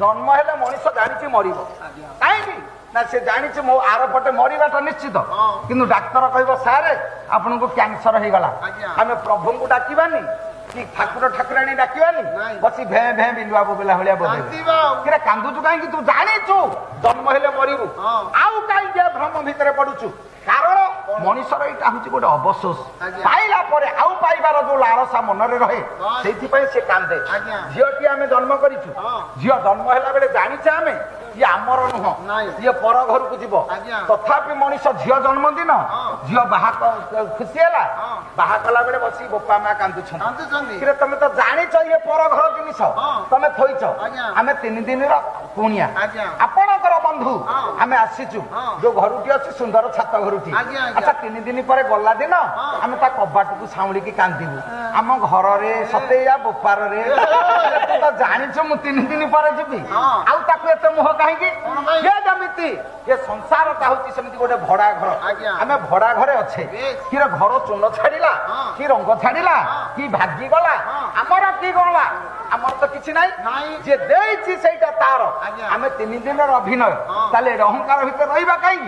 ଜନ୍ମ ହେଲେ ମଣିଷ ଜାଣିଛି ମରିବ କାହିଁକି ନା ସେ ଜାଣିଛି ମୋ ଆର ପଟେ ମରିବାଟା ନିଶ୍ଚିତ କିନ୍ତୁ ଡାକ୍ତର କହିବ ସାରେ ଆପଣଙ୍କୁ କ୍ୟାନ୍ସର ହେଇଗଲା ଆମେ ପ୍ରଭୁଙ୍କୁ ଡାକିବାନି କି ଠାକୁର ଠାକୁରାଣୀ ଡାକିବାନି ବସି ଭେଁ ଭେଁ ବିଲୁଆ ବୋବେଲା ଭଳିଆ ବୋବେଇବା କାନ୍ଦୁଛୁ କାହିଁକି ତୁ ଜାଣିଛୁ ଜନ୍ମ ହେଲେ ମରିବୁ ଆଉ କାହିଁକି ଭ୍ରମ ଭିତରେ ପଡୁଛୁ କାରଣ ମଣିଷର ଏଇଟା ହଉଛି ଗୋଟେ ଅବଶୋଷ ପାଇଲା ପରେ ଆଉ ପାଇବାର ଯୋଉ ଲାଳସା ମନରେ ରହେ ସେଇଥିପାଇଁ ସେ କାନ୍ଦେ ଝିଅଟି ଆମେ ଜନ୍ମ କରିଛୁ ଝିଅ ଜନ୍ମ ହେଲା ବେଳେ ଜାଣିଛେ ଆମେ ଇଏ ଆମର ନୁହଁ ଇଏ ପର ଘରକୁ ଯିବ ତଥାପି ମଣିଷ ଝିଅ ଜନ୍ମଦିନ ଝିଅ ବାହା ଖୁସି ହେଲା ବାହା କଲା ବେଳେ ବସି ବୋପା ମା କାନ୍ଦୁଛନ୍ତି ତମେ ତ ଜାଣିଛ ଇଏ ପର ଘର ଜିନିଷ ତମେ ଥୋଇଛ ଆମେ 3 ଦିନର କୁଣିଆ ଆପଣଙ୍କର ବନ୍ଧୁ ଆମେ ଆସିଛୁ ଯୋଉ ଘରୁଟି ଅଛି ସୁନ୍ଦର ଛାତ ଘରୁଟି ଆଚ୍ଛା 3 ଦିନ ପରେ ଗଲା ଦିନ ଆମେ ତା କବାଟକୁ ସାଉଁଳିକି କାନ୍ଦିବୁ ଆମ ଘରରେ ସତେଇଆ ବୋପାରରେ ତୁ ତ ଜାଣିଛୁ ମୁଁ 3 ଦିନ ପରେ ଯିବି ଆଉ ତାକୁ ଏତେ ମୁହ କାହିଁକି ଯେମିତି ଏ ସଂସାରଟା ହଉଛି ସେମିତି ଗୋଟେ ଭଡା ଘର ଆମେ ଭଡା ଘରେ ଅଛେ କି ଘର ଚୂନ ଛାଡିଲା କି ରଙ୍ଗ ଛାଡିଲା କି ଭାଗିଗଲା ଆମର କି ଗଲା ଆମର ତ କିଛି ନାହିଁ ଯିଏ ଦେଇଛି ସେଇଟା ତାର ଆମେ 3 ଦିନର ଅଭିନୟ ତାହେଲେ ଅହଙ୍କାର ଭିତରେ ରହିବା କାହିଁକି